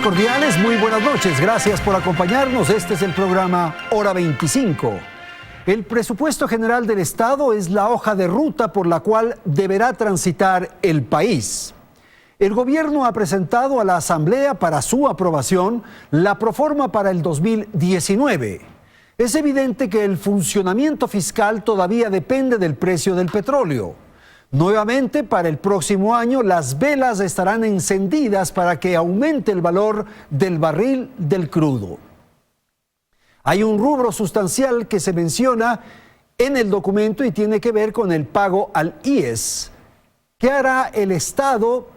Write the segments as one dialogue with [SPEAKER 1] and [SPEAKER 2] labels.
[SPEAKER 1] cordiales, muy buenas noches. Gracias por acompañarnos. Este es el programa Hora 25. El presupuesto general del Estado es la hoja de ruta por la cual deberá transitar el país. El gobierno ha presentado a la Asamblea para su aprobación la proforma para el 2019. Es evidente que el funcionamiento fiscal todavía depende del precio del petróleo. Nuevamente, para el próximo año, las velas estarán encendidas para que aumente el valor del barril del crudo. Hay un rubro sustancial que se menciona en el documento y tiene que ver con el pago al IES. ¿Qué hará el Estado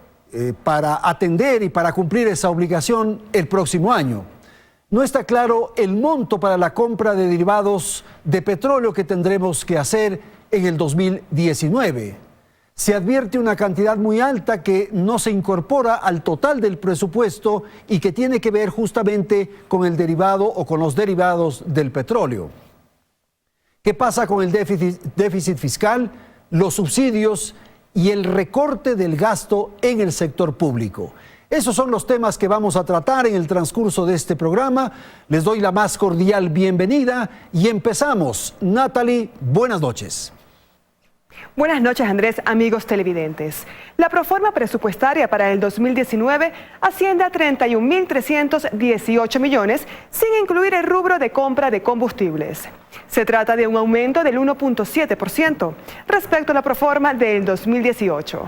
[SPEAKER 1] para atender y para cumplir esa obligación el próximo año? No está claro el monto para la compra de derivados de petróleo que tendremos que hacer en el 2019. Se advierte una cantidad muy alta que no se incorpora al total del presupuesto y que tiene que ver justamente con el derivado o con los derivados del petróleo. ¿Qué pasa con el déficit fiscal, los subsidios y el recorte del gasto en el sector público? Esos son los temas que vamos a tratar en el transcurso de este programa. Les doy la más cordial bienvenida y empezamos. Natalie, buenas noches.
[SPEAKER 2] Buenas noches, Andrés, amigos televidentes. La proforma presupuestaria para el 2019 asciende a 31.318 millones, sin incluir el rubro de compra de combustibles. Se trata de un aumento del 1.7% respecto a la proforma del 2018.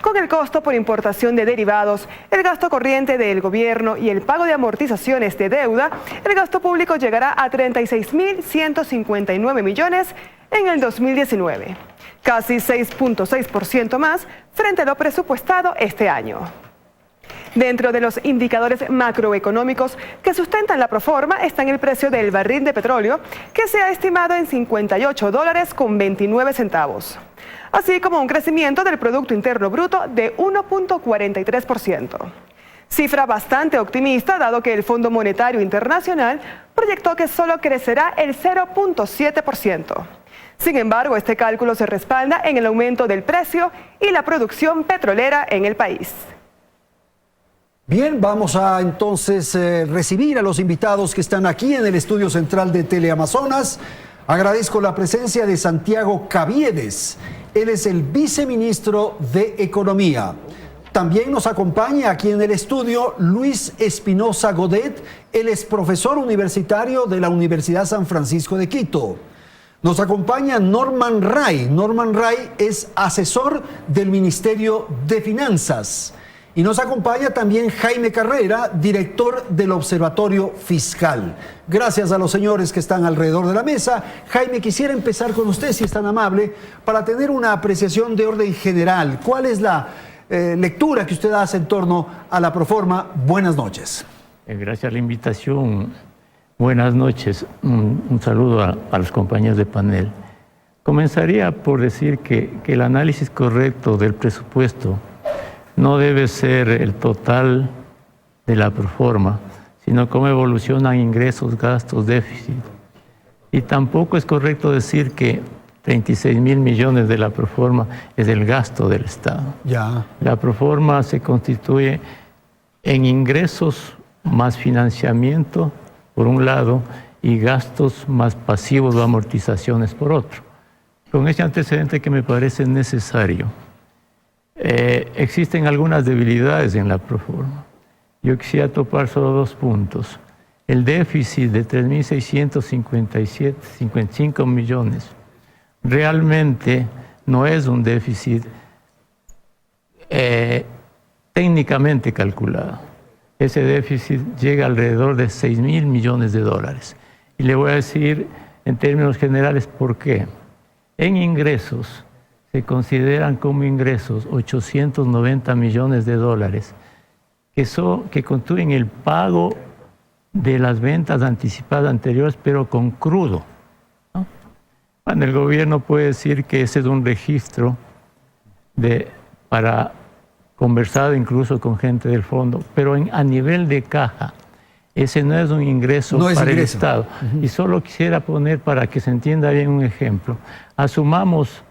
[SPEAKER 2] Con el costo por importación de derivados, el gasto corriente del gobierno y el pago de amortizaciones de deuda, el gasto público llegará a 36.159 millones en el 2019. Casi 6.6% más frente a lo presupuestado este año. Dentro de los indicadores macroeconómicos que sustentan la proforma están el precio del barril de petróleo, que se ha estimado en $58.29, así como un crecimiento del Producto Interno Bruto de 1.43%. Cifra bastante optimista, dado que el Fondo Monetario Internacional proyectó que solo crecerá el 0.7%. Sin embargo, este cálculo se respalda en el aumento del precio y la producción petrolera en el país.
[SPEAKER 1] Bien, vamos a entonces recibir a los invitados que están aquí en el estudio central de Teleamazonas. Agradezco la presencia de Santiago Caviedes. Él es el viceministro de Economía. También nos acompaña aquí en el estudio Luis Espinosa Godet. Él es profesor universitario de la Universidad San Francisco de Quito. Nos acompaña Norman Ray. Norman Ray es asesor del Ministerio de Finanzas. Y nos acompaña también Jaime Carrera, director del Observatorio Fiscal. Gracias a los señores que están alrededor de la mesa. Jaime, quisiera empezar con usted, si es tan amable, para tener una apreciación de orden general. ¿Cuál es la lectura que usted hace en torno a la proforma? Buenas noches.
[SPEAKER 3] Gracias a la invitación. Buenas noches, un saludo a los compañeros de panel. Comenzaría por decir que el análisis correcto del presupuesto no debe ser el total de la proforma, sino cómo evolucionan ingresos, gastos, déficit. Y tampoco es correcto decir que 36.000 millones de la proforma es el gasto del Estado.
[SPEAKER 1] Ya.
[SPEAKER 3] La proforma se constituye en ingresos más financiamiento, por un lado, y gastos más pasivos o amortizaciones por otro. Con ese antecedente que me parece necesario, existen algunas debilidades en la proforma. Yo quisiera topar solo dos puntos. El déficit de 3.655 millones realmente no es un déficit técnicamente calculado. Ese déficit llega alrededor de 6.000 millones de dólares. Y le voy a decir en términos generales por qué. En ingresos se consideran como ingresos 890 millones de dólares que constituyen el pago de las ventas anticipadas anteriores, pero con crudo, ¿no? Bueno, el gobierno puede decir que ese es un registro para conversado incluso con gente del fondo, pero a nivel de caja, ese no es un ingreso para el Estado. Y solo quisiera poner, para que se entienda bien, un ejemplo. Asumamos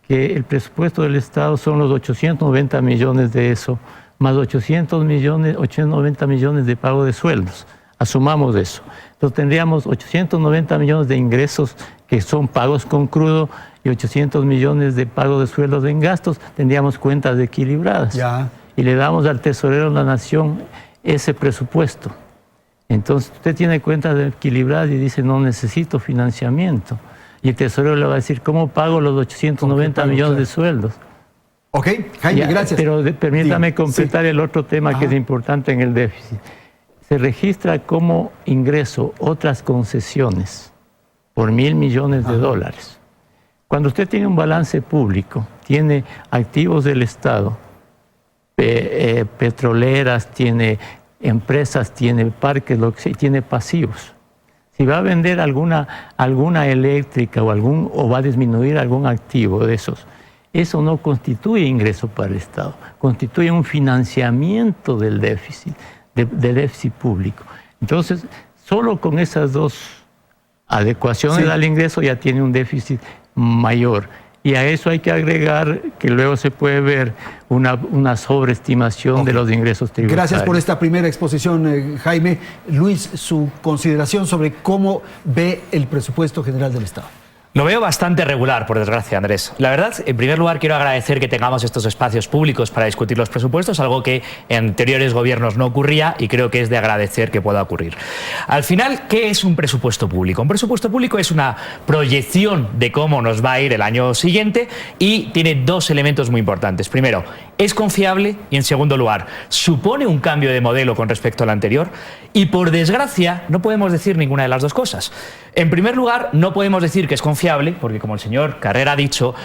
[SPEAKER 3] que el presupuesto del Estado son los 890 millones de eso, más 890 millones de pago de sueldos. Asumamos eso. Entonces tendríamos 890 millones de ingresos que son pagos con crudo y 800 millones de pago de sueldos en gastos. Tendríamos cuentas equilibradas.
[SPEAKER 1] Ya.
[SPEAKER 3] Y le damos al tesorero de la nación ese presupuesto. Entonces usted tiene cuentas equilibradas y dice no necesito financiamiento. Y el tesorero le va a decir ¿cómo pago los 890 millones de sueldos?
[SPEAKER 1] Ok, Jaime,
[SPEAKER 3] Ya,
[SPEAKER 1] gracias.
[SPEAKER 3] pero permítame completar
[SPEAKER 1] sí.
[SPEAKER 3] el otro tema que es importante en el déficit. Se registra como ingreso otras concesiones por 1.000 millones de dólares. Cuando usted tiene un balance público, tiene activos del Estado, petroleras, tiene empresas, tiene parques, tiene pasivos. Si va a vender alguna eléctrica o va a disminuir algún activo de esos, eso no constituye ingreso para el Estado, constituye un financiamiento del déficit, del déficit público. Entonces, solo con esas dos adecuaciones al ingreso ya tiene un déficit mayor. Y a eso hay que agregar que luego se puede ver una sobreestimación de los ingresos tributarios.
[SPEAKER 1] Gracias por esta primera exposición, Jaime. Luis, su consideración sobre cómo ve el presupuesto general del Estado.
[SPEAKER 4] Lo veo bastante regular, por desgracia, Andrés. La verdad, en primer lugar, quiero agradecer que tengamos estos espacios públicos para discutir los presupuestos, algo que en anteriores gobiernos no ocurría y creo que es de agradecer que pueda ocurrir. Al final, ¿qué es un presupuesto público? Un presupuesto público es una proyección de cómo nos va a ir el año siguiente y tiene dos elementos muy importantes. Primero, es confiable y, en segundo lugar, supone un cambio de modelo con respecto al anterior y, por desgracia, no podemos decir ninguna de las dos cosas. En primer lugar, no podemos decir que es confiable, porque como el señor Carrera ha dicho,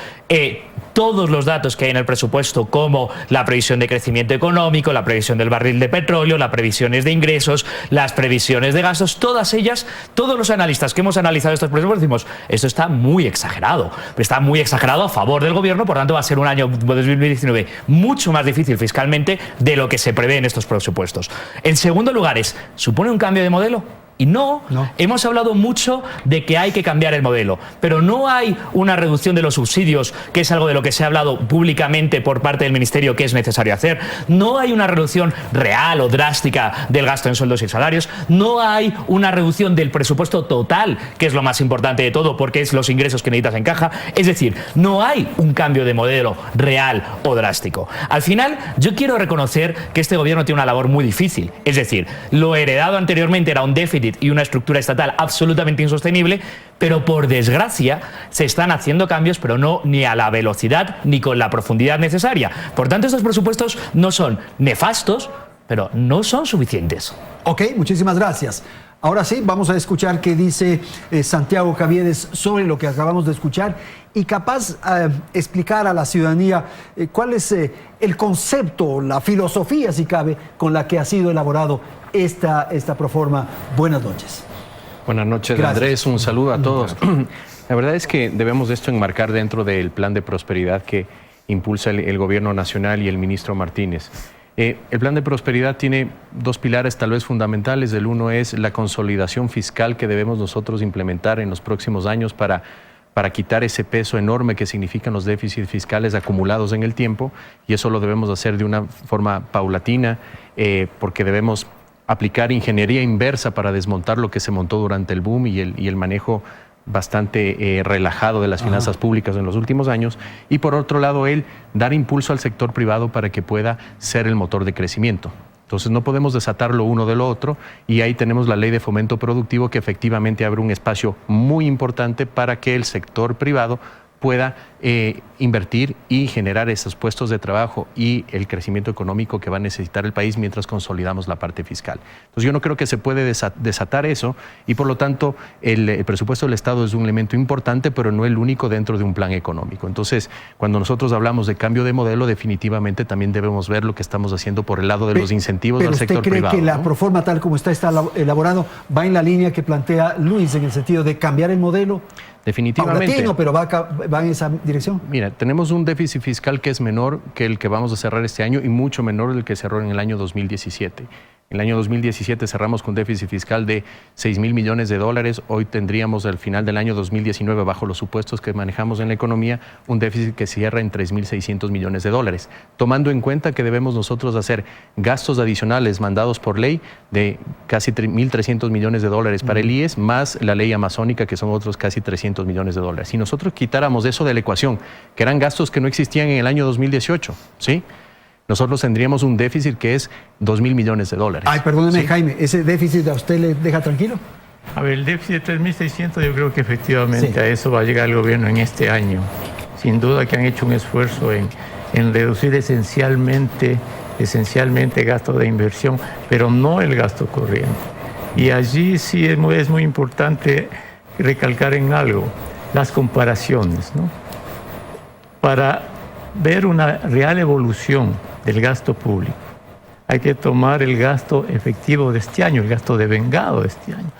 [SPEAKER 4] todos los datos que hay en el presupuesto, como la previsión de crecimiento económico, la previsión del barril de petróleo, las previsiones de ingresos, las previsiones de gastos, todas ellas, todos los analistas que hemos analizado estos presupuestos decimos, esto está muy exagerado a favor del gobierno, por tanto va a ser un año 2019 mucho más difícil fiscalmente de lo que se prevé en estos presupuestos. En segundo lugar, ¿supone un cambio de modelo? Y no, hemos hablado mucho de que hay que cambiar el modelo, pero no hay una reducción de los subsidios, que es algo de lo que se ha hablado públicamente por parte del Ministerio que es necesario hacer. No hay una reducción real o drástica del gasto en sueldos y salarios. No hay una reducción del presupuesto total, que es lo más importante de todo, porque es los ingresos que necesitas en caja. Es decir, no hay un cambio de modelo real o drástico. Al final, yo quiero reconocer que este gobierno tiene una labor muy difícil. Es decir, lo heredado anteriormente era un déficit y una estructura estatal absolutamente insostenible, pero por desgracia se están haciendo cambios, pero no ni a la velocidad ni con la profundidad necesaria. Por tanto, estos presupuestos no son nefastos, pero no son suficientes.
[SPEAKER 1] Ok, muchísimas gracias. Ahora sí, vamos a escuchar qué dice Santiago Caviedes sobre lo que acabamos de escuchar y capaz explicar a la ciudadanía cuál es el concepto, la filosofía, si cabe, con la que ha sido elaborado esta proforma. Buenas noches.
[SPEAKER 5] Buenas noches, gracias. Andrés. Un saludo a todos. La verdad es que debemos esto enmarcar dentro del plan de prosperidad que impulsa el gobierno nacional y el ministro Martínez. El plan de prosperidad tiene dos pilares tal vez fundamentales. El uno es la consolidación fiscal que debemos nosotros implementar en los próximos años para quitar ese peso enorme que significan los déficits fiscales acumulados en el tiempo, y eso lo debemos hacer de una forma paulatina, porque debemos aplicar ingeniería inversa para desmontar lo que se montó durante el boom y el manejo bastante relajado de las finanzas públicas en los últimos años, y por otro lado dar impulso al sector privado para que pueda ser el motor de crecimiento. Entonces no podemos desatar lo uno de lo otro, y ahí tenemos la ley de fomento productivo que efectivamente abre un espacio muy importante para que el sector privado pueda invertir y generar esos puestos de trabajo y el crecimiento económico que va a necesitar el país mientras consolidamos la parte fiscal. Entonces yo no creo que se puede desatar eso, y por lo tanto el presupuesto del Estado es un elemento importante, pero no el único dentro de un plan económico. Entonces, cuando nosotros hablamos de cambio de modelo, definitivamente también debemos ver lo que estamos haciendo por el lado de los incentivos al sector privado.
[SPEAKER 1] ¿Pero usted cree que la proforma tal como está elaborado va en la línea que plantea Luis, en el sentido de cambiar el modelo?
[SPEAKER 5] Definitivamente.
[SPEAKER 1] Paulatino, pero va en esa dirección.
[SPEAKER 5] Mira, tenemos un déficit fiscal que es menor que el que vamos a cerrar este año y mucho menor del que cerró en el año 2017. En el año 2017 cerramos con déficit fiscal de 6.000 millones de dólares. Hoy tendríamos al final del año 2019, bajo los supuestos que manejamos en la economía, un déficit que cierra en 3.600 millones de dólares. Tomando en cuenta que debemos nosotros hacer gastos adicionales mandados por ley de casi 1.300 millones de dólares para el IES, más la ley amazónica, que son otros casi 300 millones de dólares. Si nosotros quitáramos eso de la ecuación, que eran gastos que no existían en el año 2018, ¿sí?, nosotros tendríamos un déficit que es 2.000 millones de dólares.
[SPEAKER 1] Ay, perdóneme,
[SPEAKER 5] ¿sí?
[SPEAKER 1] Jaime, ¿ese déficit a usted le deja tranquilo?
[SPEAKER 3] A ver, el déficit de 3.600, yo creo que efectivamente
[SPEAKER 1] Sí.
[SPEAKER 3] a eso va a llegar el gobierno en este año. Sin duda que han hecho un esfuerzo en reducir esencialmente gastos de inversión, pero no el gasto corriente. Y allí sí es muy importante recalcar en algo, las comparaciones, ¿no? Para ver una real evolución del gasto público, hay que tomar el gasto efectivo de este año, el gasto devengado de este año.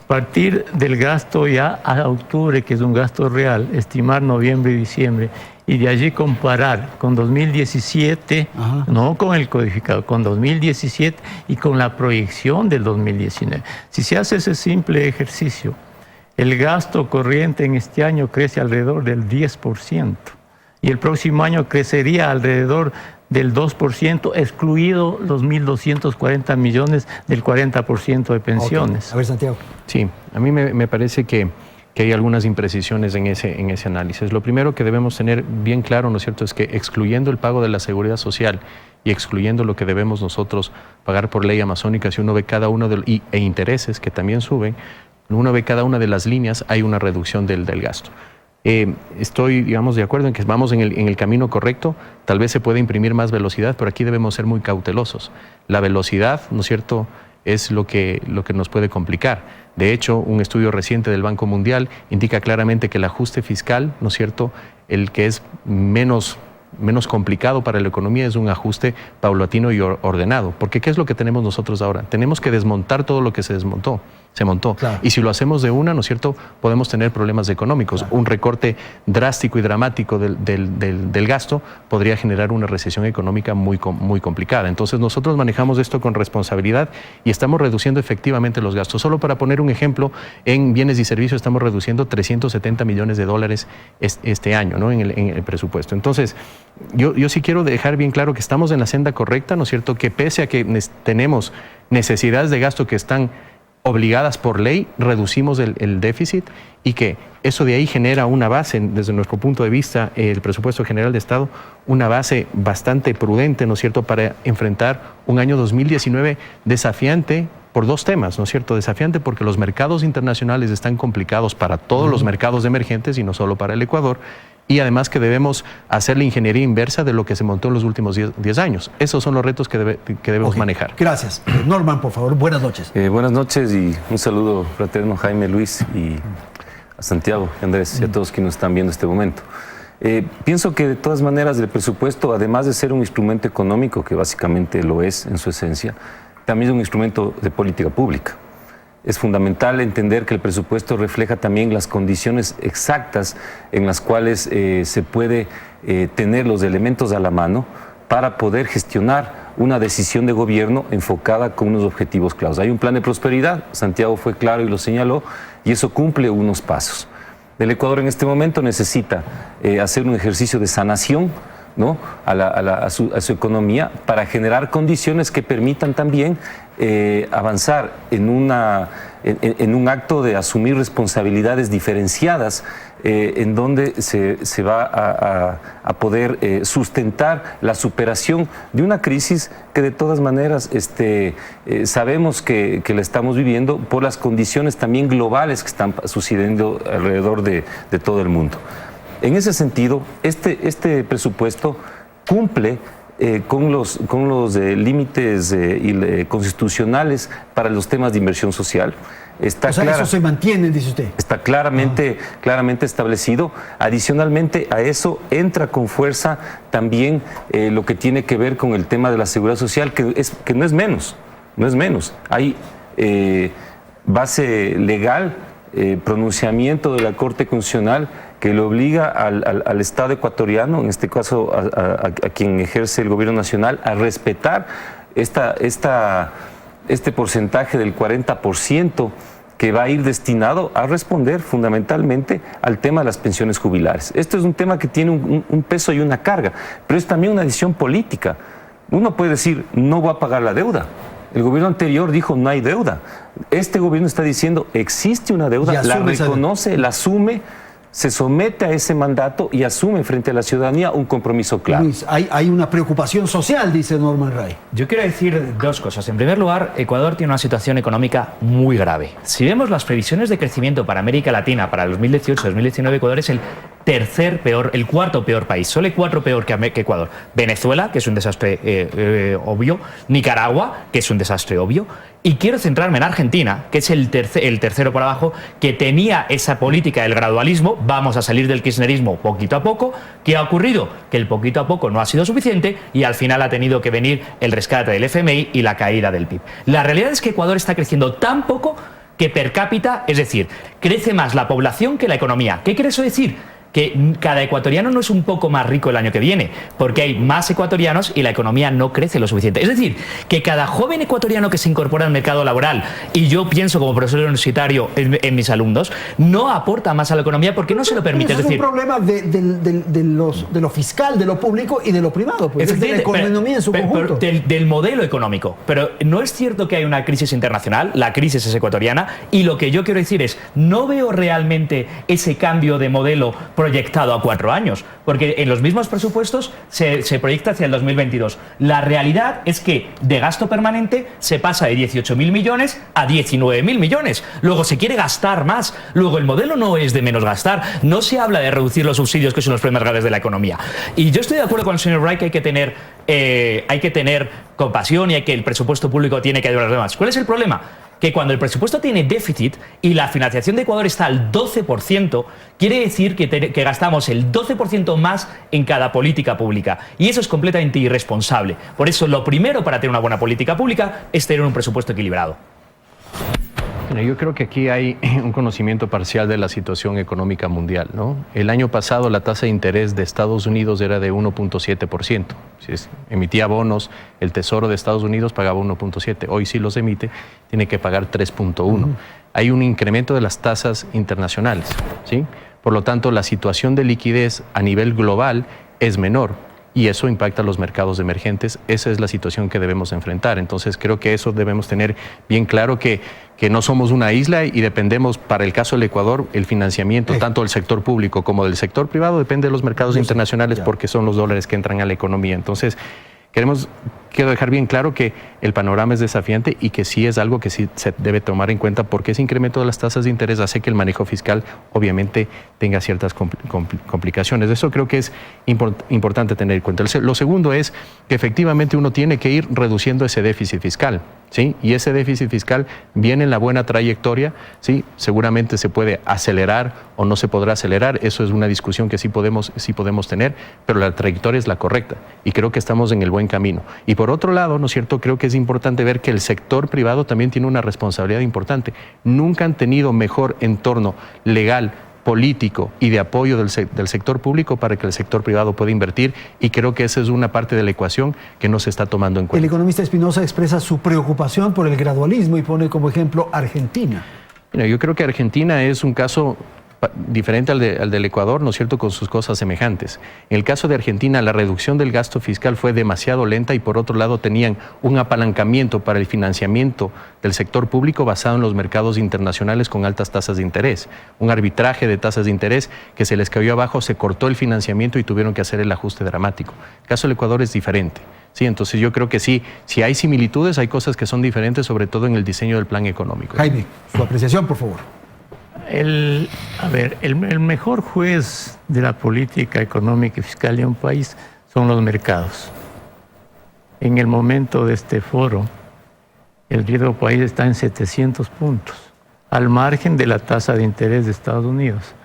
[SPEAKER 3] Partir del gasto ya a octubre, que es un gasto real, estimar noviembre y diciembre, y de allí comparar con 2017, no con el codificado, con 2017 y con la proyección del 2019. Si se hace ese simple ejercicio, el gasto corriente en este año crece alrededor del 10%. Y el próximo año crecería alrededor del 2%, excluido los 1.240 millones del 40% de pensiones.
[SPEAKER 1] Okay. A ver, Santiago.
[SPEAKER 5] Sí, a mí me parece que hay algunas imprecisiones en ese análisis. Lo primero que debemos tener bien claro, ¿no es cierto?, es que excluyendo el pago de la seguridad social y excluyendo lo que debemos nosotros pagar por ley amazónica, si uno ve cada uno e intereses que también suben, uno ve cada una de las líneas, hay una reducción del gasto. Estoy, digamos, de acuerdo en que vamos en el camino correcto. Tal vez se puede imprimir más velocidad, pero aquí debemos ser muy cautelosos. La velocidad, ¿no es cierto?, es lo que nos puede complicar. De hecho, un estudio reciente del Banco Mundial indica claramente que el ajuste fiscal, ¿no es cierto?, el que es menos complicado para la economía es un ajuste paulatino y ordenado. Porque ¿qué es lo que tenemos nosotros ahora? Tenemos que desmontar todo lo que se montó. Claro. Y si lo hacemos de una, ¿no es cierto?, podemos tener problemas económicos. Claro. Un recorte drástico y dramático del gasto podría generar una recesión económica muy complicada. Entonces nosotros manejamos esto con responsabilidad y estamos reduciendo efectivamente los gastos. Solo para poner un ejemplo, en bienes y servicios estamos reduciendo 370 millones de dólares este año, ¿no?, en el presupuesto. Entonces, yo sí quiero dejar bien claro que estamos en la senda correcta, ¿no es cierto?, que pese a que tenemos necesidades de gasto que están obligadas por ley, reducimos el déficit y que eso de ahí genera una base, desde nuestro punto de vista, el presupuesto general de Estado, una base bastante prudente, ¿no es cierto?, para enfrentar un año 2019 desafiante por dos temas, ¿no es cierto?, desafiante porque los mercados internacionales están complicados para todos los mercados emergentes y no solo para el Ecuador, y además que debemos hacer la ingeniería inversa de lo que se montó en los últimos 10 años. Esos son los retos que debemos manejar.
[SPEAKER 1] Gracias. Norman, por favor, buenas noches.
[SPEAKER 6] Buenas noches y un saludo fraterno, Jaime, Luis, y a Santiago, Andrés, y a todos quienes nos están viendo este momento. Pienso que de todas maneras el presupuesto, además de ser un instrumento económico, que básicamente lo es en su esencia, también es un instrumento de política pública. Es fundamental entender que el presupuesto refleja también las condiciones exactas en las cuales se puede tener los elementos a la mano para poder gestionar una decisión de gobierno enfocada con unos objetivos claros. Hay un plan de prosperidad, Santiago fue claro y lo señaló, y eso cumple unos pasos. El Ecuador en este momento necesita hacer un ejercicio de sanación, ¿no?, a su economía para generar condiciones que permitan también avanzar en un acto de asumir responsabilidades diferenciadas en donde se va a poder sustentar la superación de una crisis que de todas maneras sabemos que la estamos viviendo por las condiciones también globales que están sucediendo alrededor de todo el mundo. En ese sentido, este presupuesto cumple con los límites constitucionales para los temas de inversión social.
[SPEAKER 1] Eso se mantiene, dice usted.
[SPEAKER 6] Está claramente establecido. Adicionalmente a eso entra con fuerza también lo que tiene que ver con el tema de la seguridad social, que no es menos. Hay base legal, pronunciamiento de la Corte Constitucional que le obliga al Estado ecuatoriano, en este caso a quien ejerce el gobierno nacional, a respetar este porcentaje del 40% que va a ir destinado a responder fundamentalmente al tema de las pensiones jubilares. Esto es un tema que tiene un peso y una carga, pero es también una decisión política. Uno puede decir, no voy a pagar la deuda. El gobierno anterior dijo, no hay deuda. Este gobierno está diciendo, existe una deuda, la reconoce, la asume, se somete a ese mandato y asume frente a la ciudadanía un compromiso claro.
[SPEAKER 1] Luis, hay una preocupación social, dice Norman Ray.
[SPEAKER 4] Yo quiero decir dos cosas. En primer lugar, Ecuador tiene una situación económica muy grave. Si vemos las previsiones de crecimiento para América Latina para el 2018-2019, Ecuador es el cuarto peor país. Solo 4 peor que Ecuador. Venezuela, que es un desastre obvio. Nicaragua, que es un desastre obvio. Y quiero centrarme en Argentina, que es el tercero por abajo, que tenía esa política del gradualismo, vamos a salir del kirchnerismo poquito a poco. ¿Qué ha ocurrido? Que el poquito a poco no ha sido suficiente y al final ha tenido que venir el rescate del FMI y la caída del PIB. La realidad es que Ecuador está creciendo tan poco que per cápita, es decir, crece más la población que la economía. ¿Qué quiere eso decir? Que cada ecuatoriano no es un poco más rico el año que viene, porque hay más ecuatorianos y la economía no crece lo suficiente. Es decir, que cada joven ecuatoriano que se incorpora al mercado laboral, y yo pienso como profesor universitario en mis alumnos, no aporta más a la economía porque no se lo permite.
[SPEAKER 1] Es decir, un problema de lo fiscal, de lo público y de lo privado, pues, de la economía en su conjunto.
[SPEAKER 4] Del modelo económico. Pero no es cierto que hay una crisis internacional, la crisis es ecuatoriana, y lo que yo quiero decir es, no veo realmente ese cambio de modelo proyectado a 4 años, porque en los mismos presupuestos se proyecta hacia el 2022. La realidad es que de gasto permanente se pasa de 18.000 millones a 19.000 millones. Luego se quiere gastar más. Luego el modelo no es de menos gastar. No se habla de reducir los subsidios, que son los problemas graves de la economía. Y yo estoy de acuerdo con el señor Wright que hay que tener compasión y que el presupuesto público tiene que ayudar a los demás. ¿Cuál es el problema? Que cuando el presupuesto tiene déficit y la financiación de Ecuador está al 12%, quiere decir que gastamos el 12% más en cada política pública. Y eso es completamente irresponsable. Por eso, lo primero para tener una buena política pública es tener un presupuesto equilibrado.
[SPEAKER 5] Bueno, yo creo que aquí hay un conocimiento parcial de la situación económica mundial, ¿no? El año pasado la tasa de interés de Estados Unidos era de 1.7%. Si emitía bonos, el Tesoro de Estados Unidos pagaba 1.7%. Hoy sí los emite, tiene que pagar 3.1%. Hay un incremento de las tasas internacionales, ¿sí? Por lo tanto, la situación de liquidez a nivel global es menor. Y eso impacta a los mercados emergentes. Esa es la situación que debemos enfrentar. Entonces creo que eso debemos tener bien claro, que no somos una isla y dependemos, para el caso del Ecuador, el financiamiento tanto del sector público como del sector privado depende de los mercados internacionales, porque son los dólares que entran a la economía. Entonces quiero dejar bien claro que el panorama es desafiante y que sí es algo que sí se debe tomar en cuenta, porque ese incremento de las tasas de interés hace que el manejo fiscal obviamente tenga ciertas complicaciones. Eso creo que es importante tener en cuenta. Lo segundo es que efectivamente uno tiene que ir reduciendo ese déficit fiscal, ¿sí? Y ese déficit fiscal viene en la buena trayectoria, ¿sí? Seguramente se puede acelerar o no se podrá acelerar. Eso es una discusión que sí podemos tener, pero la trayectoria es la correcta y creo que estamos en el buen camino. Y por otro lado, ¿no es cierto? Creo que es importante ver que el sector privado también tiene una responsabilidad importante. Nunca han tenido mejor entorno legal, político y de apoyo del sector público para que el sector privado pueda invertir, y creo que esa es una parte de la ecuación que no se está tomando en cuenta.
[SPEAKER 1] El economista Espinosa expresa su preocupación por el gradualismo y pone como ejemplo Argentina.
[SPEAKER 5] Mira, yo creo que Argentina es un caso diferente al del Ecuador, ¿no es cierto?, con sus cosas semejantes. En el caso de Argentina, la reducción del gasto fiscal fue demasiado lenta y por otro lado tenían un apalancamiento para el financiamiento del sector público basado en los mercados internacionales con altas tasas de interés. Un arbitraje de tasas de interés que se les cayó abajo, se cortó el financiamiento y tuvieron que hacer el ajuste dramático. El caso del Ecuador es diferente. Sí, entonces yo creo que sí, si hay similitudes, hay cosas que son diferentes, sobre todo en el diseño del plan económico.
[SPEAKER 1] Jaime, su apreciación, por favor.
[SPEAKER 3] El mejor juez de la política económica y fiscal de un país son los mercados. En el momento de este foro, el riesgo país está en 700 puntos, al margen de la tasa de interés de Estados Unidos.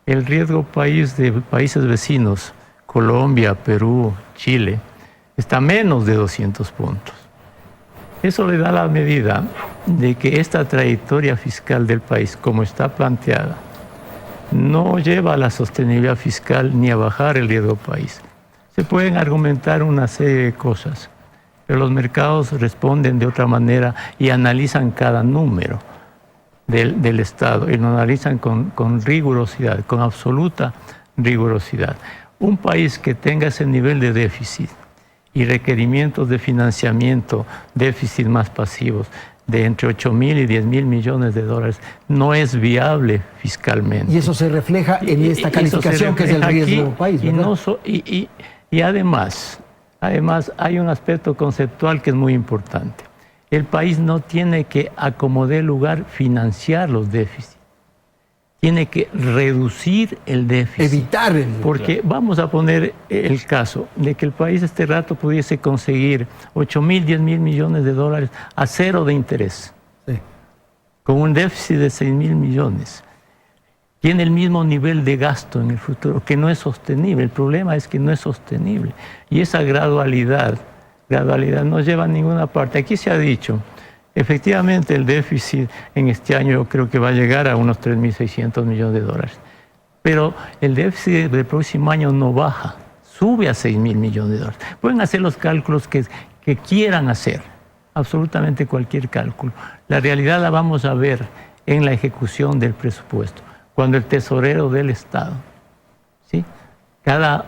[SPEAKER 3] El riesgo país de países vecinos, Colombia, Perú, Chile, está a menos de 200 puntos. Eso le da la medida de que esta trayectoria fiscal del país, como está planteada, no lleva a la sostenibilidad fiscal ni a bajar el riesgo país. Se pueden argumentar una serie de cosas, pero los mercados responden de otra manera y analizan cada número del Estado y lo analizan con rigurosidad, con absoluta rigurosidad. Un país que tenga ese nivel de déficit y requerimientos de financiamiento, déficit más pasivos, de entre 8.000 y 10.000 millones de dólares, no es viable fiscalmente.
[SPEAKER 1] Y eso se refleja en esta calificación que es el riesgo país, ¿verdad?
[SPEAKER 3] Y además hay un aspecto conceptual que es muy importante. El país no tiene que, a como dé lugar, financiar los déficits. Tiene que reducir el déficit.
[SPEAKER 1] Evitar el...
[SPEAKER 3] Porque vamos a poner el caso de que el país este rato pudiese conseguir 8.000, 10.000 millones de dólares a cero de interés.
[SPEAKER 1] Sí.
[SPEAKER 3] Con un déficit de 6.000 millones. Tiene el mismo nivel de gasto en el futuro, que no es sostenible. El problema es que no es sostenible. Y esa gradualidad no lleva a ninguna parte. Aquí se ha dicho, efectivamente el déficit en este año yo creo que va a llegar a unos 3.600 millones de dólares. Pero el déficit del próximo año no baja, sube a 6.000 millones de dólares. Pueden hacer los cálculos que quieran hacer, absolutamente cualquier cálculo. La realidad la vamos a ver en la ejecución del presupuesto, cuando el tesorero del Estado, ¿sí? Cada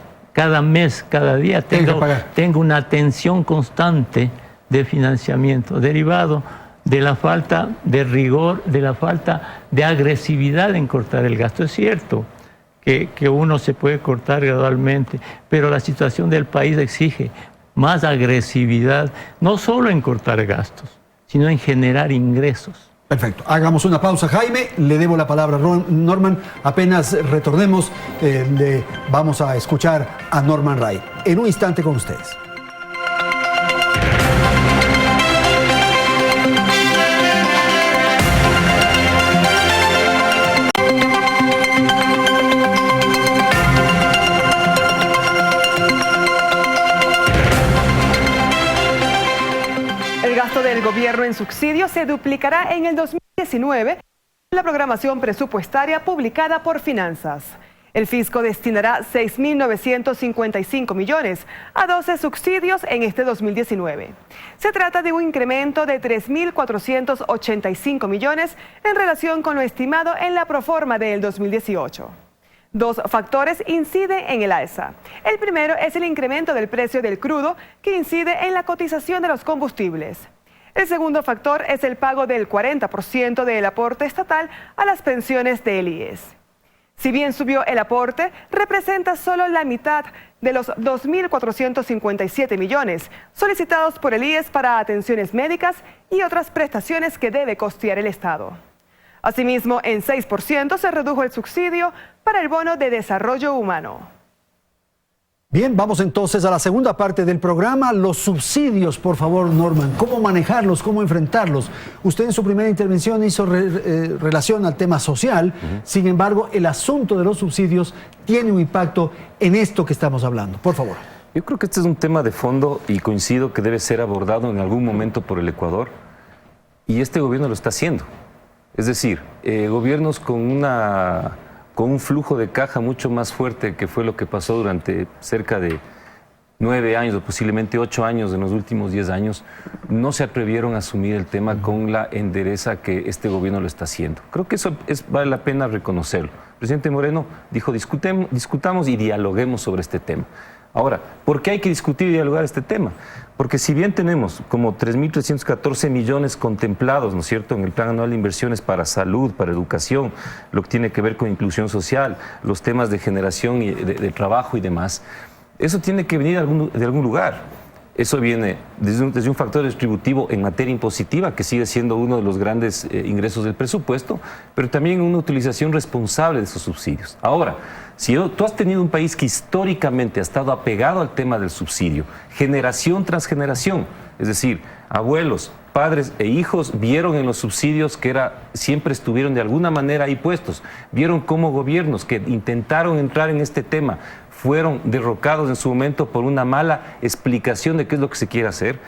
[SPEAKER 3] mes, cada día tengo una tensión constante de financiamiento derivado de la falta de rigor, de la falta de agresividad en cortar el gasto. Es cierto que uno se puede cortar gradualmente, pero la situación del país exige más agresividad, no solo en cortar gastos, sino en generar ingresos.
[SPEAKER 1] Perfecto. Hagamos una pausa, Jaime. Le debo la palabra a Norman. Apenas retornemos, vamos a escuchar a Norman Wright. En un instante con ustedes.
[SPEAKER 2] El gasto del gobierno en subsidios se duplicará en el 2019 en la programación presupuestaria publicada por Finanzas. El fisco destinará 6.955 millones a 12 subsidios en este 2019. Se trata de un incremento de 3.485 millones en relación con lo estimado en la proforma del 2018. Dos factores inciden en el alza. El primero es el incremento del precio del crudo, que incide en la cotización de los combustibles. El segundo factor es el pago del 40% del aporte estatal a las pensiones del IES. Si bien subió el aporte, representa solo la mitad de los 2.457 millones solicitados por el IES para atenciones médicas y otras prestaciones que debe costear el Estado. Asimismo, en 6% se redujo el subsidio para el bono de desarrollo humano.
[SPEAKER 1] Bien, vamos entonces a la segunda parte del programa, los subsidios, por favor, Norman. ¿Cómo manejarlos? ¿Cómo enfrentarlos? Usted en su primera intervención hizo relación al tema social, sin embargo, el asunto de los subsidios tiene un impacto en esto que estamos hablando. Por favor.
[SPEAKER 6] Yo creo que este es un tema de fondo y coincido que debe ser abordado en algún momento por el Ecuador, y este gobierno lo está haciendo. Es decir, gobiernos con un flujo de caja mucho más fuerte, que fue lo que pasó durante cerca de 9 años o posiblemente 8 años en los últimos 10 años, no se atrevieron a asumir el tema con la entereza que este gobierno lo está haciendo. Creo que eso vale la pena reconocerlo. El presidente Moreno dijo, discutamos y dialoguemos sobre este tema. Ahora, ¿por qué hay que discutir y dialogar este tema? Porque si bien tenemos como 3.314 millones contemplados, ¿no es cierto?, en el Plan Anual de Inversiones para salud, para educación, lo que tiene que ver con inclusión social, los temas de generación y de trabajo y demás, eso tiene que venir de algún lugar. Eso viene desde un factor distributivo en materia impositiva, que sigue siendo uno de los grandes ingresos del presupuesto, pero también una utilización responsable de esos subsidios. Ahora, si tú has tenido un país que históricamente ha estado apegado al tema del subsidio, generación tras generación, es decir, abuelos, padres e hijos vieron en los subsidios que siempre estuvieron de alguna manera ahí puestos, vieron cómo gobiernos que intentaron entrar en este tema fueron derrocados en su momento por una mala explicación de qué es lo que se quiere hacer.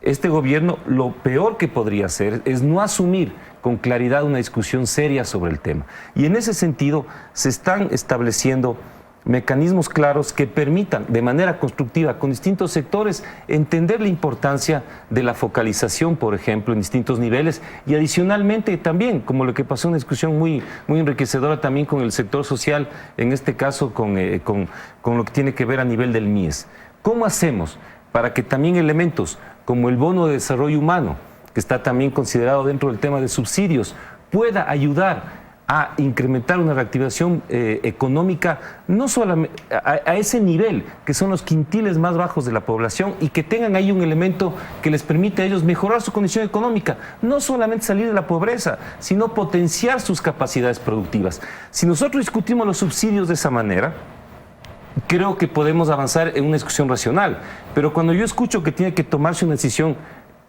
[SPEAKER 6] Este gobierno lo peor que podría hacer es no asumir con claridad una discusión seria sobre el tema. Y en ese sentido se están estableciendo mecanismos claros que permitan de manera constructiva con distintos sectores entender la importancia de la focalización, por ejemplo, en distintos niveles y adicionalmente también, como lo que pasó, una discusión muy enriquecedora también con el sector social, en este caso con lo que tiene que ver a nivel del MIES. ¿Cómo hacemos para que también elementos como el bono de desarrollo humano, que está también considerado dentro del tema de subsidios, pueda ayudar a incrementar una reactivación económica, no solamente a ese nivel, que son los quintiles más bajos de la población, y que tengan ahí un elemento que les permite a ellos mejorar su condición económica, no solamente salir de la pobreza, sino potenciar sus capacidades productivas? Si nosotros discutimos los subsidios de esa manera, creo que podemos avanzar en una discusión racional, pero cuando yo escucho que tiene que tomarse una decisión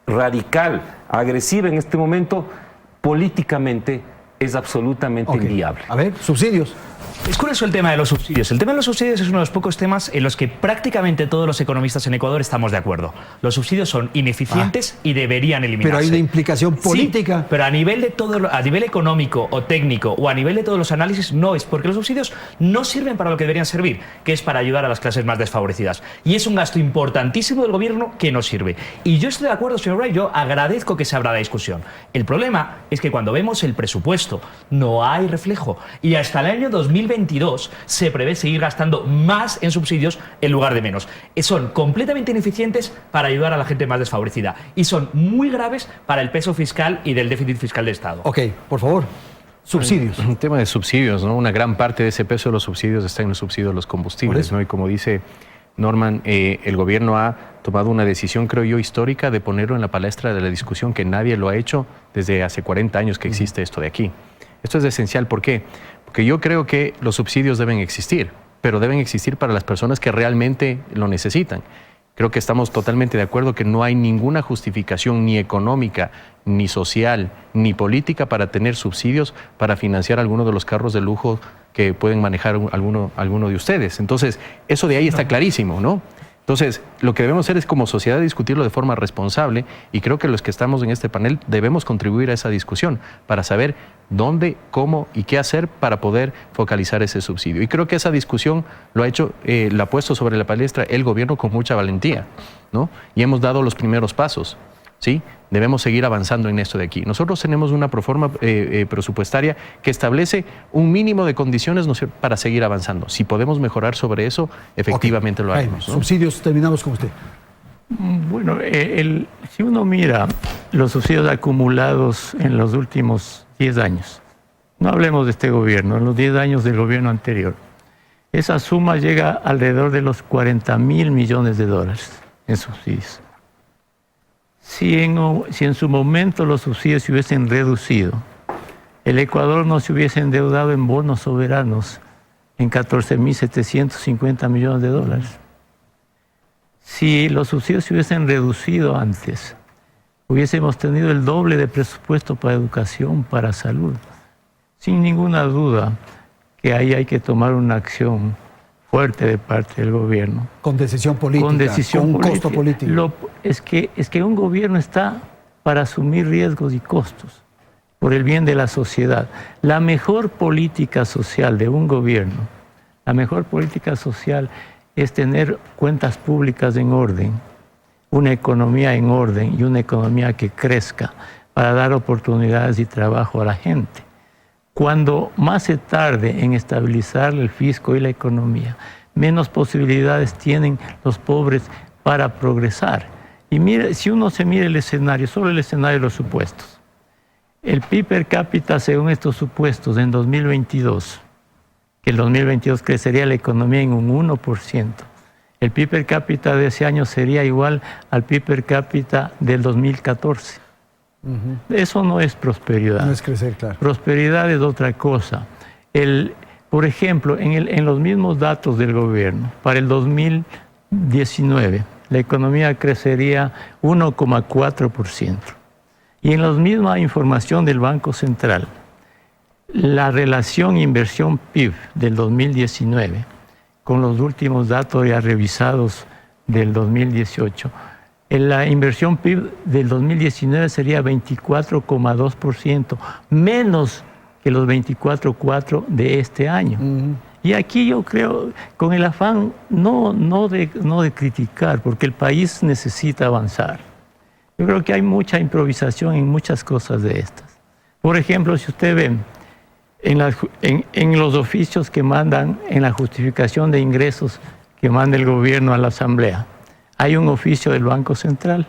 [SPEAKER 6] radical, agresiva en este momento, políticamente es absolutamente inviable.
[SPEAKER 1] A ver, subsidios.
[SPEAKER 4] Es curioso el tema de los subsidios. El tema de los subsidios es uno de los pocos temas en los que prácticamente todos los economistas en Ecuador estamos de acuerdo. Los subsidios son ineficientes y deberían eliminarse.
[SPEAKER 1] Pero hay una implicación política.
[SPEAKER 4] Sí, pero a nivel de todo, a nivel económico o técnico o a nivel de todos los análisis no es, porque los subsidios no sirven para lo que deberían servir, que es para ayudar a las clases más desfavorecidas. Y es un gasto importantísimo del gobierno que no sirve. Y yo estoy de acuerdo, señor Wright, yo agradezco que se abra la discusión. El problema es que cuando vemos el presupuesto no hay reflejo y hasta el año 2022 se prevé seguir gastando más en subsidios en lugar de menos. Son completamente ineficientes para ayudar a la gente más desfavorecida y son muy graves para el peso fiscal y del déficit fiscal del Estado.
[SPEAKER 1] Ok, por favor. Subsidios.
[SPEAKER 5] Un tema de subsidios, ¿no? Una gran parte de ese peso de los subsidios está en los subsidios de los combustibles, ¿no? Y como dice Norman, el gobierno ha tomado una decisión, creo yo, histórica de ponerlo en la palestra de la discusión, que nadie lo ha hecho desde hace 40 años que existe esto de aquí. Esto es esencial, ¿por qué? Porque yo creo que los subsidios deben existir, pero deben existir para las personas que realmente lo necesitan. Creo que estamos totalmente de acuerdo que no hay ninguna justificación ni económica, ni social, ni política para tener subsidios para financiar alguno de los carros de lujo que pueden manejar alguno de ustedes. Entonces, eso de ahí está clarísimo, ¿no? Entonces, lo que debemos hacer es como sociedad discutirlo de forma responsable y creo que los que estamos en este panel debemos contribuir a esa discusión para saber dónde, cómo y qué hacer para poder focalizar ese subsidio. Y creo que esa discusión la ha puesto sobre la palestra el gobierno con mucha valentía, ¿no? Y hemos dado los primeros pasos, ¿sí? Debemos seguir avanzando en esto de aquí. Nosotros tenemos una proforma presupuestaria que establece un mínimo de condiciones, ¿no?, para seguir avanzando. Si podemos mejorar sobre eso, efectivamente lo haremos, ¿no?
[SPEAKER 1] Subsidios, terminamos con usted.
[SPEAKER 3] Bueno, si uno mira los subsidios acumulados en los últimos 10 años, no hablemos de este gobierno, en los 10 años del gobierno anterior, esa suma llega alrededor de los 40.000 millones de dólares en subsidios. Si en su momento los subsidios se hubiesen reducido, el Ecuador no se hubiese endeudado en bonos soberanos en 14.750 millones de dólares. Si los subsidios se hubiesen reducido antes, hubiésemos tenido el doble de presupuesto para educación, para salud. Sin ninguna duda que ahí hay que tomar una acción fuerte de parte del gobierno.
[SPEAKER 1] Con decisión política, con un costo político.
[SPEAKER 3] Es que un gobierno está para asumir riesgos y costos por el bien de la sociedad. La mejor política social de un gobierno, la mejor política social es tener cuentas públicas en orden, una economía en orden y una economía que crezca para dar oportunidades y trabajo a la gente. Cuando más se tarde en estabilizar el fisco y la economía, menos posibilidades tienen los pobres para progresar. Y mire, si uno se mira el escenario, solo el escenario de los supuestos, el PIB per cápita según estos supuestos en 2022, que el 2022 crecería la economía en un 1%, el PIB per cápita de ese año sería igual al PIB per cápita del 2014. Eso no es prosperidad.
[SPEAKER 1] No es crecer, claro.
[SPEAKER 3] Prosperidad es otra cosa. Por ejemplo, en los mismos datos del gobierno, para el 2019, la economía crecería 1,4%. Y en la misma información del Banco Central, la relación inversión PIB del 2019 con los últimos datos ya revisados del 2018, la inversión PIB del 2019 sería 24,2%, menos que los 24,4% de este año. Y aquí yo creo, con el afán no de criticar, porque el país necesita avanzar. Yo creo que hay mucha improvisación en muchas cosas de estas. Por ejemplo, si usted ve en los oficios que mandan, en la justificación de ingresos que manda el gobierno a la Asamblea, hay un oficio del Banco Central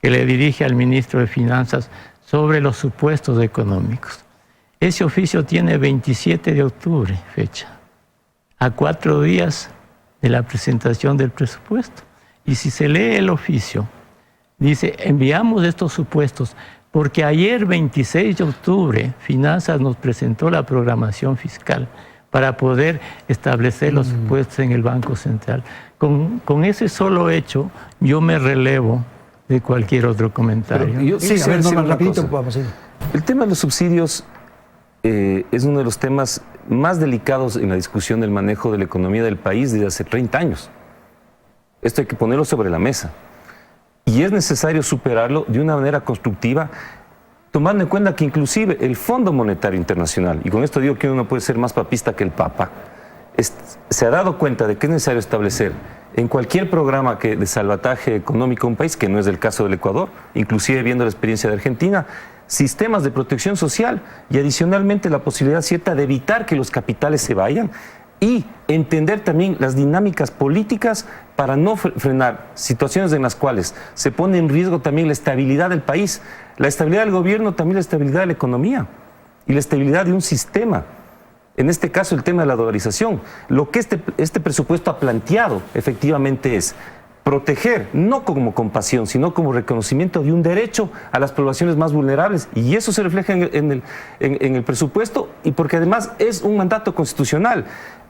[SPEAKER 3] que le dirige al ministro de Finanzas sobre los supuestos económicos. Ese oficio tiene 27 de octubre, fecha, a 4 días de la presentación del presupuesto. Y si se lee el oficio, dice, enviamos estos supuestos porque ayer, 26 de octubre, Finanzas nos presentó la programación fiscal para poder establecer los supuestos en el Banco Central. Con ese solo hecho, yo me relevo de cualquier otro comentario.
[SPEAKER 1] Sí, a ver, Norman, rapidito, vamos a ir.
[SPEAKER 6] El tema de los subsidios es uno de los temas más delicados en la discusión del manejo de la economía del país desde hace 30 años. Esto hay que ponerlo sobre la mesa. Y es necesario superarlo de una manera constructiva, tomando en cuenta que inclusive el Fondo Monetario Internacional, y con esto digo que uno no puede ser más papista que el Papa, se ha dado cuenta de que es necesario establecer en cualquier programa de salvataje económico de un país, que no es el caso del Ecuador, inclusive viendo la experiencia de Argentina, sistemas de protección social y adicionalmente la posibilidad cierta de evitar que los capitales se vayan y entender también las dinámicas políticas para no frenar situaciones en las cuales se pone en riesgo también la estabilidad del país, la estabilidad del gobierno, también la estabilidad de la economía y la estabilidad de un sistema. En este caso, el tema de la dolarización. Lo que este presupuesto ha planteado efectivamente es proteger, no como compasión, sino como reconocimiento de un derecho a las poblaciones más vulnerables. Y eso se refleja en el presupuesto, y porque además es un mandato constitucional.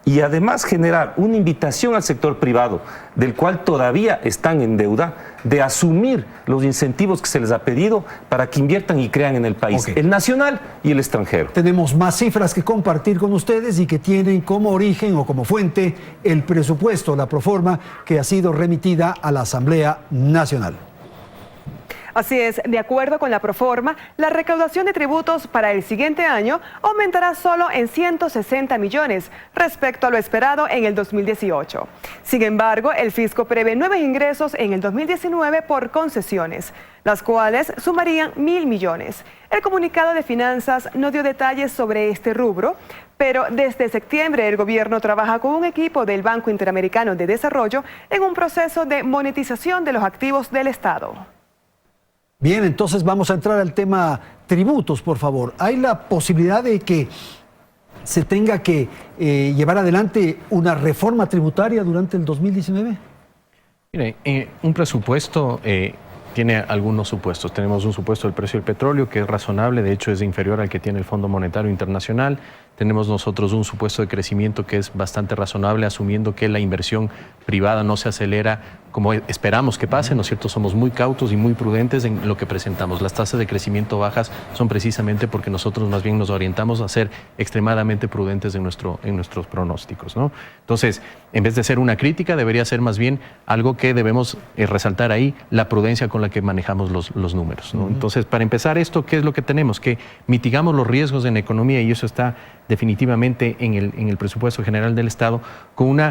[SPEAKER 6] Y además generar una invitación al sector privado, del cual todavía están en deuda, de asumir los incentivos que se les ha pedido para que inviertan y crean en el país, el nacional y el extranjero.
[SPEAKER 1] Tenemos más cifras que compartir con ustedes y que tienen como origen o como fuente el presupuesto, la proforma que ha sido remitida a la Asamblea Nacional.
[SPEAKER 2] Así es, de acuerdo con la proforma, la recaudación de tributos para el siguiente año aumentará solo en 160 millones respecto a lo esperado en el 2018. Sin embargo, el fisco prevé nuevos ingresos en el 2019 por concesiones, las cuales sumarían 1.000 millones. El comunicado de Finanzas no dio detalles sobre este rubro, pero desde septiembre el gobierno trabaja con un equipo del Banco Interamericano de Desarrollo en un proceso de monetización de los activos del Estado.
[SPEAKER 1] Bien, entonces vamos a entrar al tema tributos, por favor. ¿Hay la posibilidad de que se tenga que llevar adelante una reforma tributaria durante el 2019?
[SPEAKER 5] Mire, un presupuesto tiene algunos supuestos. Tenemos un supuesto del precio del petróleo que es razonable, de hecho es inferior al que tiene el Fondo Monetario Internacional. Tenemos nosotros un supuesto de crecimiento que es bastante razonable, asumiendo que la inversión privada no se acelera como esperamos que pase, ¿no es cierto? Somos muy cautos y muy prudentes en lo que presentamos. Las tasas de crecimiento bajas son precisamente porque nosotros más bien nos orientamos a ser extremadamente prudentes en nuestros pronósticos, ¿no? Entonces, en vez de ser una crítica, debería ser más bien algo que debemos resaltar ahí, la prudencia con la que manejamos los números, ¿no? Entonces, para empezar esto, ¿qué es lo que tenemos? Que mitigamos los riesgos en la economía, y eso está definitivamente en el presupuesto general del Estado, con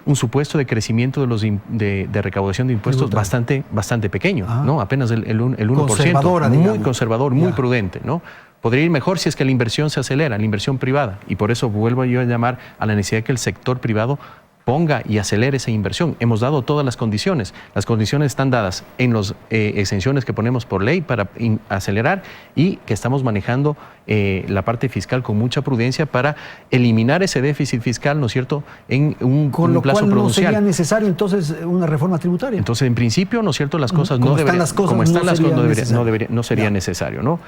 [SPEAKER 5] un supuesto de crecimiento de recaudación de impuestos bastante pequeño, ¿no? Apenas el 1%, muy conservador, muy prudente, ¿no? Podría ir mejor si es que la inversión se acelera, la inversión privada, y por eso vuelvo yo a llamar a la necesidad de que el sector privado ponga y acelere esa inversión. Hemos dado todas las condiciones están dadas en las exenciones que ponemos por ley para acelerar, y que estamos manejando la parte fiscal con mucha prudencia para eliminar ese déficit fiscal, ¿no es cierto?, en un plazo prudencial.
[SPEAKER 1] Con lo cual no sería necesario entonces una reforma tributaria.
[SPEAKER 5] Entonces, en principio, ¿no es cierto?, las cosas no sería necesario, ¿no?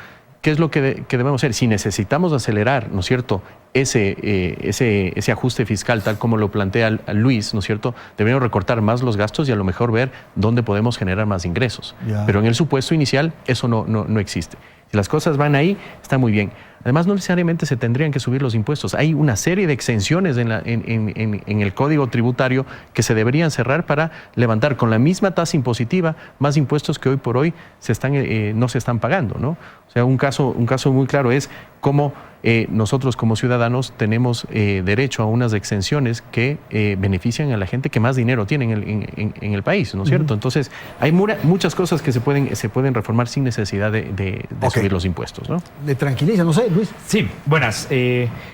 [SPEAKER 5] ¿Qué es lo que debemos hacer? Si necesitamos acelerar, ¿no es cierto?, ese ajuste fiscal, tal como lo plantea Luis, ¿no es cierto?, deberíamos recortar más los gastos y a lo mejor ver dónde podemos generar más ingresos. Pero en el supuesto inicial eso no existe. Si las cosas van ahí, está muy bien. Además, no necesariamente se tendrían que subir los impuestos. Hay una serie de exenciones en el Código Tributario que se deberían cerrar para levantar con la misma tasa impositiva más impuestos que hoy por hoy no se están pagando, ¿no? O sea, un caso muy claro es cómo nosotros como ciudadanos tenemos derecho a unas exenciones que benefician a la gente que más dinero tiene en el país, ¿no es cierto? Entonces, hay muchas cosas que se pueden reformar sin necesidad de subir los impuestos, ¿no?
[SPEAKER 1] ¿Le tranquiliza? No sé, Luis.
[SPEAKER 4] Sí, buenas.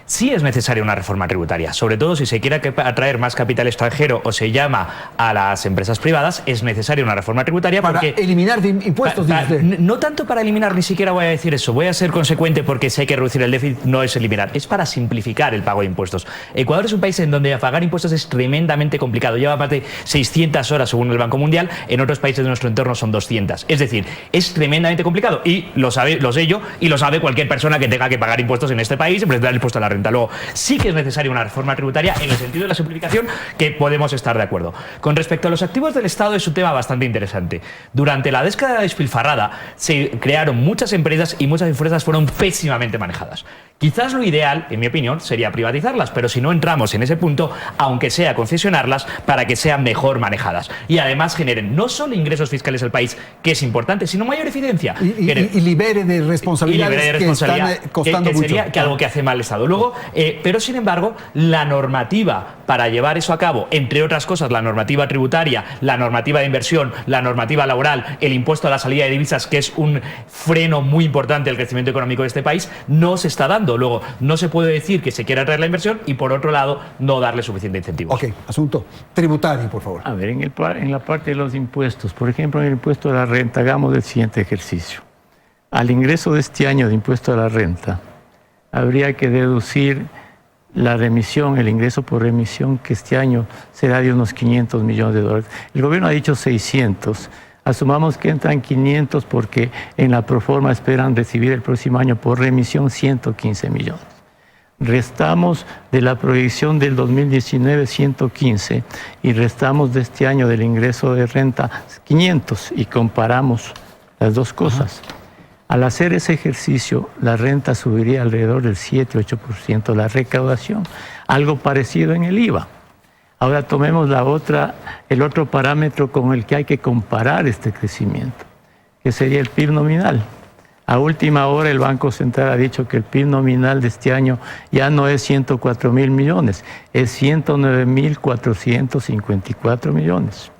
[SPEAKER 4] Sí es necesaria una reforma tributaria, sobre todo si se quiere atraer más capital extranjero o se llama a las empresas privadas, es necesaria una reforma tributaria
[SPEAKER 1] para eliminar impuestos, dice usted.
[SPEAKER 4] No tanto para eliminar, ni siquiera voy a decir eso, voy a ser consecuente porque si hay que reducir el déficit no es eliminar, es para simplificar el pago de impuestos. Ecuador es un país en donde pagar impuestos es tremendamente complicado, lleva más de 600 horas según el Banco Mundial, en otros países de nuestro entorno son 200. Es decir, es tremendamente complicado y lo sé yo y lo sabe cualquier persona que tenga que pagar impuestos en este país, en presentar el impuesto a la renta. Luego, sí que es necesaria una reforma tributaria en el sentido de la simplificación, que podemos estar de acuerdo. Con respecto a los activos del Estado es un tema bastante interesante. Durante la década despilfarrada se crearon muchas empresas y muchas empresas fueron pésimamente manejadas. Quizás lo ideal, en mi opinión, sería privatizarlas, pero si no entramos en ese punto, aunque sea concesionarlas para que sean mejor manejadas. Y además generen no solo ingresos fiscales al país, que es importante, sino mayor eficiencia.
[SPEAKER 1] Y libere de responsabilidades que están costando mucho.
[SPEAKER 4] Sería algo que hace mal el Estado. Luego, pero sin embargo, la normativa para llevar eso a cabo, entre otras cosas, la normativa tributaria, la normativa de inversión, la normativa laboral, el impuesto a la salida de divisas, que es un freno muy importante al crecimiento económico de este país, no se está dando. Luego, no se puede decir que se quiera atraer la inversión y, por otro lado, no darle suficiente incentivo.
[SPEAKER 1] Ok, asunto tributario, por favor.
[SPEAKER 3] A ver, en la parte de los impuestos, por ejemplo, en el impuesto a la renta, hagamos el siguiente ejercicio. Al ingreso de este año de impuesto a la renta, habría que deducir la remisión, el ingreso por remisión, que este año será de unos 500 millones de dólares. El gobierno ha dicho 600. Asumamos que entran 500 porque en la proforma esperan recibir el próximo año por remisión 115 millones. Restamos de la proyección del 2019 115 y restamos de este año del ingreso de renta 500 y comparamos las dos cosas. Al hacer ese ejercicio, la renta subiría alrededor del 7-8%, la recaudación, algo parecido en el IVA. Ahora tomemos el otro parámetro con el que hay que comparar este crecimiento, que sería el PIB nominal. A última hora el Banco Central ha dicho que el PIB nominal de este año ya no es 104.000 millones, es 109.454 millones.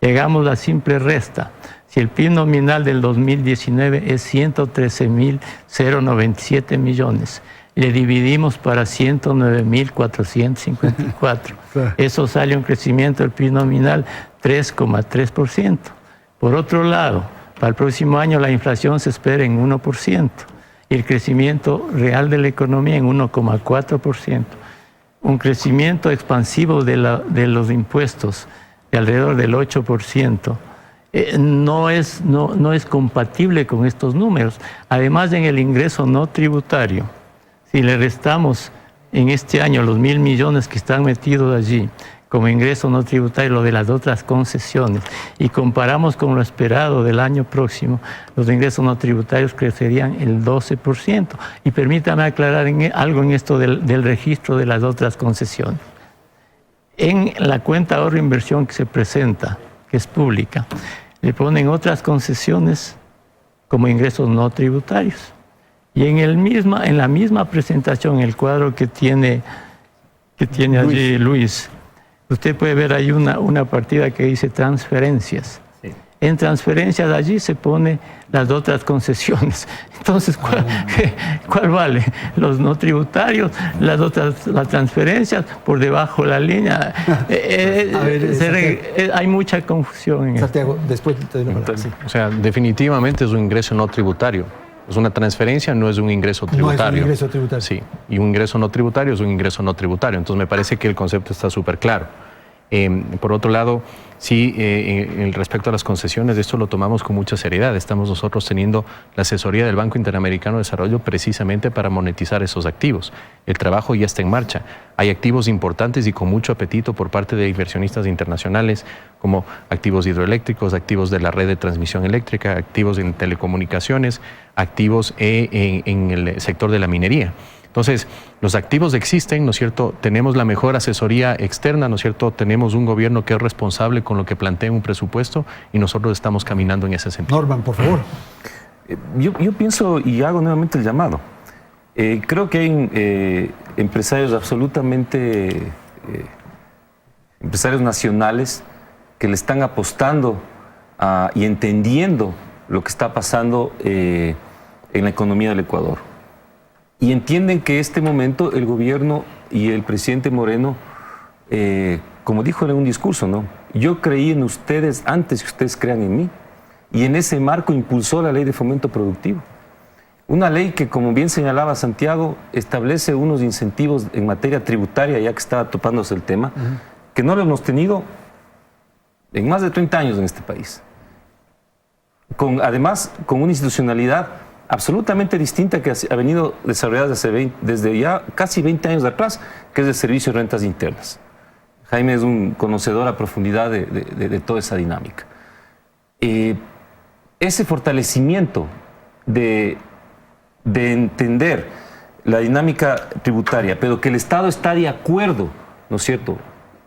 [SPEAKER 3] Llegamos a la simple resta. Si el PIB nominal del 2019 es 113.097 millones, le dividimos para 109.454. Eso sale un crecimiento del PIB nominal 3,3%. Por otro lado, para el próximo año la inflación se espera en 1% y el crecimiento real de la economía en 1,4%. Un crecimiento expansivo de los impuestos de alrededor del 8%. No es compatible con estos números. Además, en el ingreso no tributario, si le restamos en este año los 1.000 millones que están metidos allí como ingreso no tributario, lo de las otras concesiones, y comparamos con lo esperado del año próximo, los ingresos no tributarios crecerían el 12%. Y permítame aclarar algo en esto del registro de las otras concesiones. En la cuenta ahorro e inversión que se presenta, que es pública, le ponen otras concesiones como ingresos no tributarios. Y en la misma presentación, el cuadro que tiene allí Luis, usted puede ver ahí una partida que dice transferencias. Sí. En transferencias allí se pone las otras concesiones. Entonces, ¿cuál vale? Los no tributarios, las transferencias, por debajo de la línea. Hay mucha confusión en
[SPEAKER 1] Santiago, después te doy la palabra.
[SPEAKER 5] O sea, definitivamente es un ingreso no tributario. Es una transferencia, no es un ingreso tributario.
[SPEAKER 1] No es un ingreso tributario.
[SPEAKER 5] Sí, y un ingreso no tributario es un ingreso no tributario. Entonces me parece que el concepto está súper claro. Por otro lado, sí, respecto a las concesiones, esto lo tomamos con mucha seriedad. Estamos nosotros teniendo la asesoría del Banco Interamericano de Desarrollo precisamente para monetizar esos activos. El trabajo ya está en marcha. Hay activos importantes y con mucho apetito por parte de inversionistas internacionales, como activos hidroeléctricos, activos de la red de transmisión eléctrica, activos en telecomunicaciones, activos en el sector de la minería. Entonces, los activos existen, ¿no es cierto? Tenemos la mejor asesoría externa, ¿no es cierto? Tenemos un gobierno que es responsable con lo que plantea un presupuesto y nosotros estamos caminando en ese sentido.
[SPEAKER 1] Norman, por favor.
[SPEAKER 6] Yo pienso y hago nuevamente el llamado. Creo que hay empresarios absolutamente, empresarios nacionales que le están apostando y entendiendo lo que está pasando en la economía del Ecuador. Y entienden que este momento el gobierno y el presidente Moreno, como dijo en un discurso, ¿no? Yo creí en ustedes antes que ustedes crean en mí. Y en ese marco impulsó la ley de fomento productivo. Una ley que, como bien señalaba Santiago, establece unos incentivos en materia tributaria, ya que estaba topándose el tema, que no lo hemos tenido en más de 30 años en este país. Además, con una institucionalidad absolutamente distinta que ha venido desarrollada desde ya casi 20 años atrás, que es el Servicio de Rentas Internas. Jaime es un conocedor a profundidad de toda esa dinámica. Ese fortalecimiento de entender la dinámica tributaria, pero que el Estado está de acuerdo, ¿no es cierto?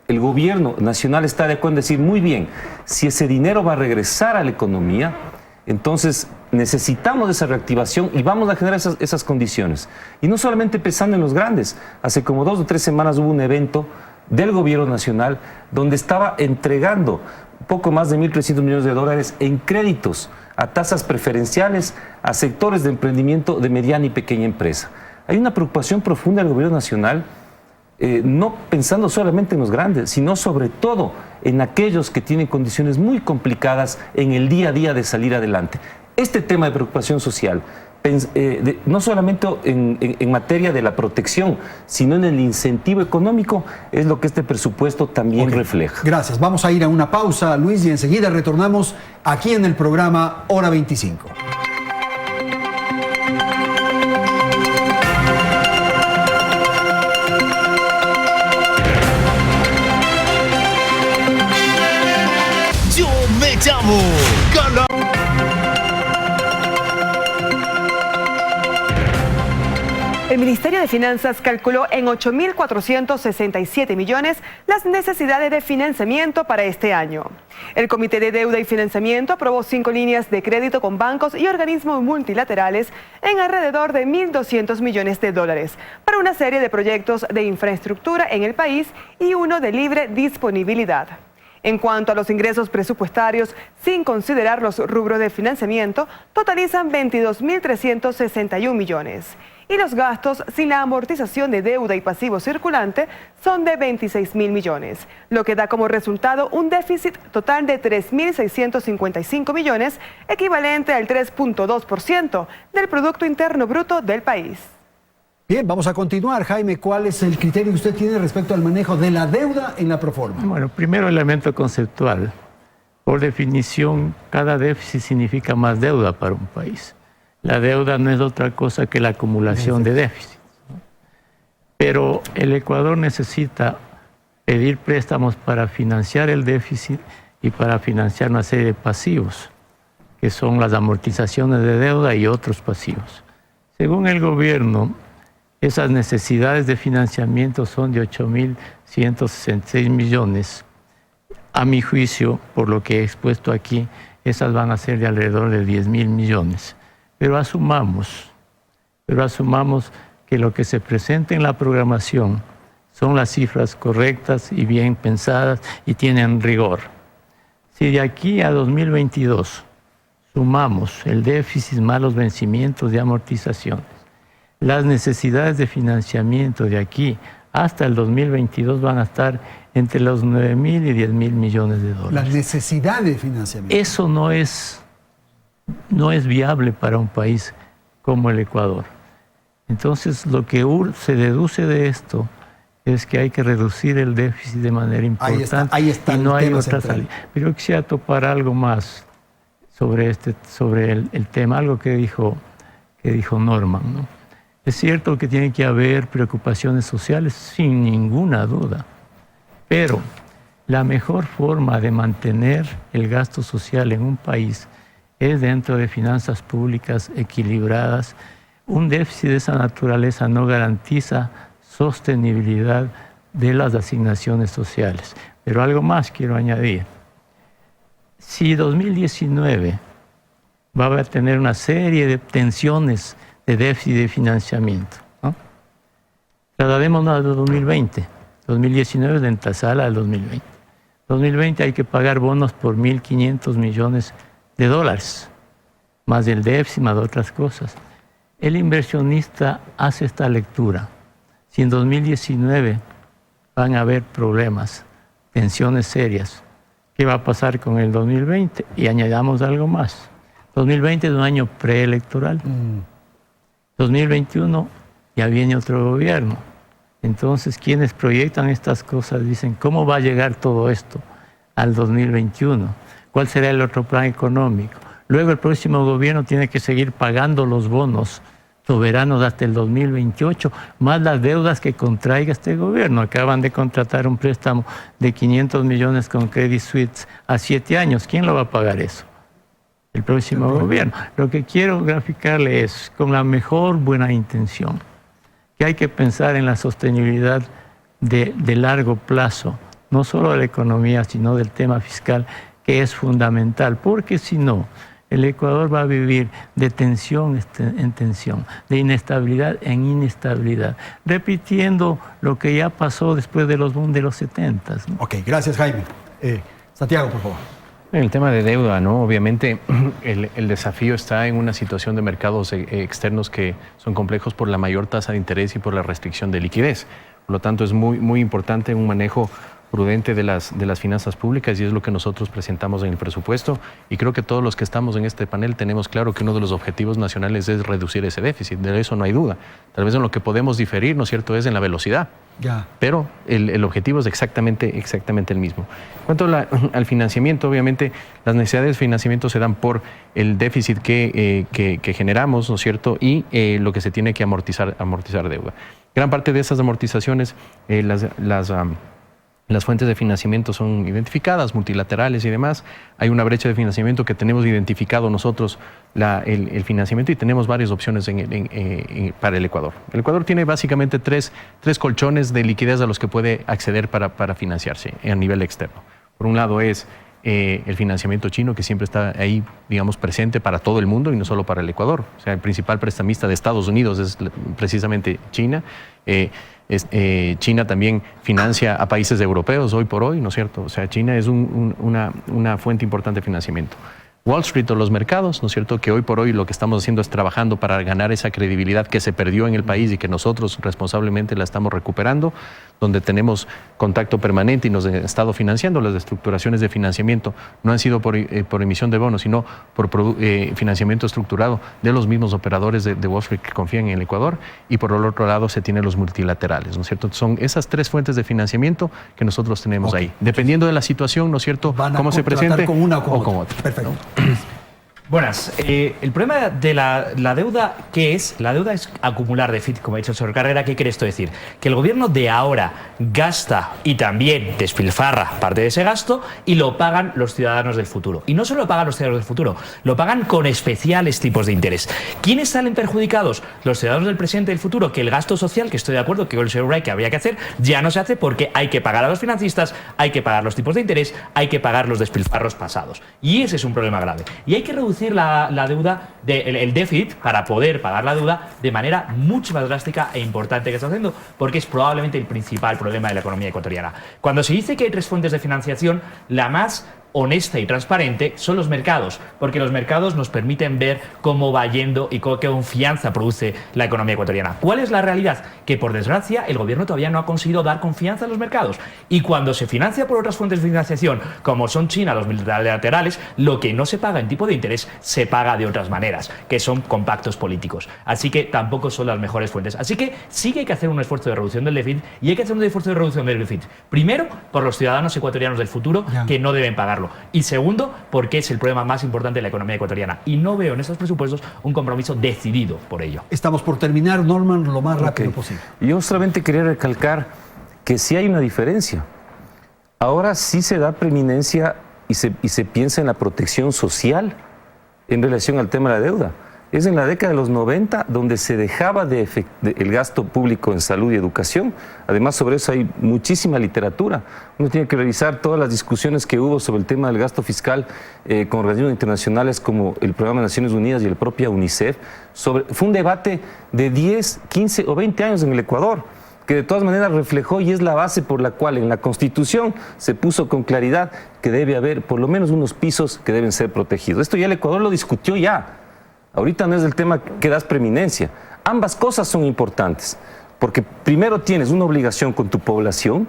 [SPEAKER 6] El gobierno nacional está de acuerdo en decir, muy bien, si ese dinero va a regresar a la economía, entonces necesitamos esa reactivación y vamos a generar esas condiciones. Y no solamente pensando en los grandes. Hace como 2 o 3 semanas hubo un evento del gobierno nacional donde estaba entregando poco más de 1.300 millones de dólares en créditos a tasas preferenciales a sectores de emprendimiento de mediana y pequeña empresa. Hay una preocupación profunda del gobierno nacional, no pensando solamente en los grandes, sino sobre todo en aquellos que tienen condiciones muy complicadas en el día a día de salir adelante. Este tema de preocupación social, no solamente en materia de la protección, sino en el incentivo económico, es lo que este presupuesto también refleja.
[SPEAKER 1] Gracias. Vamos a ir a una pausa, Luis, y enseguida retornamos aquí en el programa Hora 25.
[SPEAKER 7] Yo me llamo Gala.
[SPEAKER 2] El Ministerio de Finanzas calculó en 8.467 millones las necesidades de financiamiento para este año. El Comité de Deuda y Financiamiento aprobó 5 líneas de crédito con bancos y organismos multilaterales en alrededor de 1.200 millones de dólares para una serie de proyectos de infraestructura en el país y uno de libre disponibilidad. En cuanto a los ingresos presupuestarios, sin considerar los rubros de financiamiento, totalizan 22.361 millones. Y los gastos sin la amortización de deuda y pasivo circulante son de 26.000 millones, lo que da como resultado un déficit total de 3.655 millones, equivalente al 3.2% del Producto Interno Bruto del país.
[SPEAKER 1] Bien, vamos a continuar. Jaime, ¿cuál es el criterio que usted tiene respecto al manejo de la deuda en la Proforma?
[SPEAKER 3] Bueno, primero elemento conceptual. Por definición, cada déficit significa más deuda para un país. La deuda no es otra cosa que la acumulación de déficit, ¿no? Pero el Ecuador necesita pedir préstamos para financiar el déficit y para financiar una serie de pasivos, que son las amortizaciones de deuda y otros pasivos. Según el gobierno, esas necesidades de financiamiento son de 8.166 millones. A mi juicio, por lo que he expuesto aquí, esas van a ser de alrededor de 10.000 millones. Pero asumamos que lo que se presenta en la programación son las cifras correctas y bien pensadas y tienen rigor. Si de aquí a 2022 sumamos el déficit más los vencimientos de amortizaciones, las necesidades de financiamiento de aquí hasta el 2022 van a estar entre los 9.000 y 10.000 millones de dólares.
[SPEAKER 1] La necesidad de financiamiento.
[SPEAKER 3] Eso no es viable para un país como el Ecuador. Entonces, lo que se deduce de esto es que hay que reducir el déficit de manera importante.
[SPEAKER 1] Ahí está
[SPEAKER 3] y no hay otra
[SPEAKER 1] central.
[SPEAKER 3] salida. Pero yo quisiera topar algo más sobre el tema, algo que dijo Norman, ¿no? Es cierto que tiene que haber preocupaciones sociales, sin ninguna duda, pero la mejor forma de mantener el gasto social en un país es dentro de finanzas públicas equilibradas. Un déficit de esa naturaleza no garantiza sostenibilidad de las asignaciones sociales. Pero algo más quiero añadir. Si 2019 va a tener una serie de tensiones de déficit de financiamiento, ¿no? Trasladémonos a 2020. 2019 de antesala al 2020. 2020 hay que pagar bonos por 1.500 millones de dólares, más el déficit, más otras cosas. El inversionista hace esta lectura. Si en 2019 van a haber problemas, tensiones serias, ¿qué va a pasar con el 2020? Y añadamos algo más. 2020 es un año preelectoral. 2021 ya viene otro gobierno. Entonces, quienes proyectan estas cosas dicen, ¿cómo va a llegar todo esto al 2021? ¿Cuál será el otro plan económico? Luego el próximo gobierno tiene que seguir pagando los bonos soberanos hasta el 2028, más las deudas que contraiga este gobierno. Acaban de contratar un préstamo de 500 millones con Credit Suisse a 7 años. ¿Quién lo va a pagar eso? El próximo gobierno. Lo que quiero graficarle es, con la mejor buena intención, que hay que pensar en la sostenibilidad de largo plazo, no solo de la economía, sino del tema fiscal, que es fundamental, porque si no, el Ecuador va a vivir de tensión en tensión, de inestabilidad en inestabilidad, repitiendo lo que ya pasó después de los boom de los 70, ¿no?
[SPEAKER 1] Ok, gracias, Jaime. Santiago, por favor.
[SPEAKER 5] En el tema de deuda, ¿no? Obviamente el desafío está en una situación de mercados externos que son complejos por la mayor tasa de interés y por la restricción de liquidez. Por lo tanto, es muy importante un manejo prudente de las finanzas públicas, y es lo que nosotros presentamos en el presupuesto, y creo que todos los que estamos en este panel tenemos claro que uno de los objetivos nacionales es reducir ese déficit, de eso no hay duda. Tal vez en lo que podemos diferir, ¿no es cierto?, es en la velocidad. Ya. Pero el objetivo es exactamente el mismo. En cuanto al financiamiento, obviamente las necesidades de financiamiento se dan por el déficit que generamos, ¿no es cierto?, y lo que se tiene que amortizar deuda. Gran parte de esas amortizaciones, las fuentes de financiamiento son identificadas, multilaterales y demás. Hay una brecha de financiamiento que tenemos identificado nosotros, el financiamiento, y tenemos varias opciones para el Ecuador. El Ecuador tiene básicamente tres colchones de liquidez a los que puede acceder para financiarse a nivel externo. Por un lado es el financiamiento chino, que siempre está ahí, digamos, presente para todo el mundo y no solo para el Ecuador. O sea, el principal prestamista de Estados Unidos es precisamente China. China también financia a países europeos hoy por hoy, ¿no es cierto? O sea, China es una fuente importante de financiamiento. Wall Street o los mercados, ¿no es cierto?, que hoy por hoy lo que estamos haciendo es trabajando para ganar esa credibilidad que se perdió en el país y que nosotros responsablemente la estamos recuperando, donde tenemos contacto permanente y nos han estado financiando. Las estructuraciones de financiamiento no han sido por emisión de bonos, sino por financiamiento estructurado de los mismos operadores de Wall Street que confían en el Ecuador, y por el otro lado se tienen los multilaterales, ¿no es cierto? Son esas tres fuentes de financiamiento que nosotros tenemos ahí. Dependiendo de la situación, ¿no es cierto?, cómo se presente
[SPEAKER 1] con una o
[SPEAKER 5] con otra.
[SPEAKER 1] Perfecto.
[SPEAKER 4] Buenas. El problema de la deuda, ¿qué es? La deuda es acumular déficit, como ha dicho el señor Carrera. ¿Qué quiere esto decir? Que el gobierno de ahora gasta y también despilfarra parte de ese gasto y lo pagan los ciudadanos del futuro. Y no solo lo pagan los ciudadanos del futuro, lo pagan con especiales tipos de interés. ¿Quiénes salen perjudicados? Los ciudadanos del presente y del futuro, que el gasto social, que estoy de acuerdo que el señor Wright que habría que hacer, ya no se hace porque hay que pagar a los financistas, hay que pagar los tipos de interés, hay que pagar los despilfarros pasados. Y ese es un problema grave. Y hay que reducir la deuda, el déficit, para poder pagar la deuda de manera mucho más drástica e importante que está haciendo, porque es probablemente el principal problema de la economía ecuatoriana. Cuando se dice que hay tres fuentes de financiación, la más honesta y transparente son los mercados, porque los mercados nos permiten ver cómo va yendo y qué confianza produce la economía ecuatoriana. ¿Cuál es la realidad? Que por desgracia el gobierno todavía no ha conseguido dar confianza a los mercados, y cuando se financia por otras fuentes de financiación, como son China, los multilaterales, lo que no se paga en tipo de interés se paga de otras maneras, que son con pactos políticos. Así que tampoco son las mejores fuentes. Así que sí que hay que hacer un esfuerzo de reducción del déficit, y hay que hacer un esfuerzo de reducción del déficit. Primero, por los ciudadanos ecuatorianos del futuro, que no deben pagarlo. Y segundo, porque es el problema más importante de la economía ecuatoriana. Y no veo en estos presupuestos un compromiso decidido por ello.
[SPEAKER 1] Estamos por terminar, Norman, lo más rápido posible.
[SPEAKER 6] Yo solamente quería recalcar que sí hay una diferencia. Ahora sí se da preeminencia y se piensa en la protección social en relación al tema de la deuda. es en la década de los 90 donde se dejaba el gasto público en salud y educación. Además, sobre eso hay muchísima literatura. Uno tiene que revisar todas las discusiones que hubo sobre el tema del gasto fiscal con organismos internacionales como el Programa de Naciones Unidas y el propio UNICEF. Fue un debate de 10, 15 o 20 años en el Ecuador, que de todas maneras reflejó y es la base por la cual en la Constitución se puso con claridad que debe haber por lo menos unos pisos que deben ser protegidos. Esto ya el Ecuador lo discutió ya. Ahorita no es el tema que das preeminencia. Ambas cosas son importantes, porque primero tienes una obligación con tu población,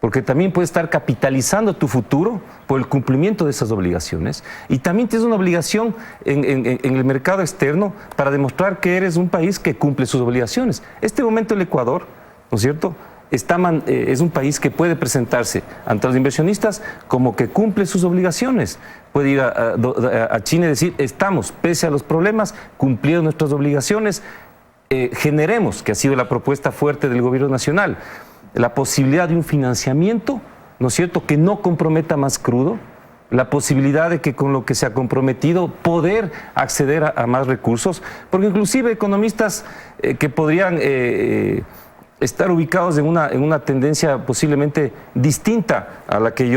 [SPEAKER 6] porque también puedes estar capitalizando tu futuro por el cumplimiento de esas obligaciones, y también tienes una obligación en el mercado externo para demostrar que eres un país que cumple sus obligaciones. Este momento el Ecuador, ¿no es cierto?, es un país que puede presentarse ante los inversionistas como que cumple sus obligaciones. Puede ir a China y decir, estamos, pese a los problemas, cumpliendo nuestras obligaciones, generemos, que ha sido la propuesta fuerte del gobierno nacional, la posibilidad de un financiamiento, ¿no es cierto?, que no comprometa más crudo, la posibilidad de que con lo que se ha comprometido poder acceder a más recursos, porque inclusive economistas que podrían estar ubicados en una tendencia posiblemente distinta a lo que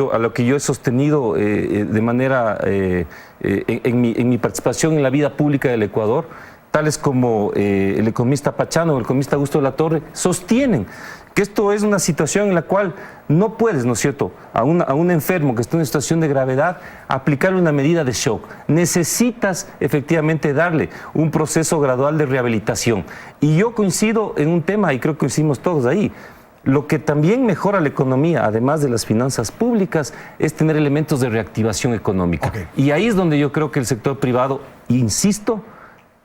[SPEAKER 6] yo he sostenido de manera en mi participación en la vida pública del Ecuador, tales como el economista Pachano o el economista Augusto de la Torre, sostienen que esto es una situación en la cual no puedes, ¿no es cierto?, a un enfermo que está en una situación de gravedad, aplicarle una medida de shock. Necesitas efectivamente darle un proceso gradual de rehabilitación. Y yo coincido en un tema, y creo que coincidimos todos ahí, lo que también mejora la economía, además de las finanzas públicas, es tener elementos de reactivación económica. Okay. Y ahí es donde yo creo que el sector privado, insisto,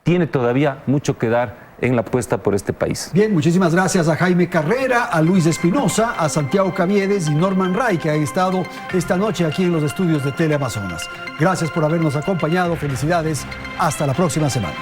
[SPEAKER 6] tiene todavía mucho que dar en la apuesta por este país.
[SPEAKER 1] Bien, muchísimas gracias a Jaime Carrera, a Luis Espinosa, a Santiago Caviedes y Norman Ray, que han estado esta noche aquí en los estudios de Teleamazonas. Gracias por habernos acompañado, felicidades, hasta la próxima semana.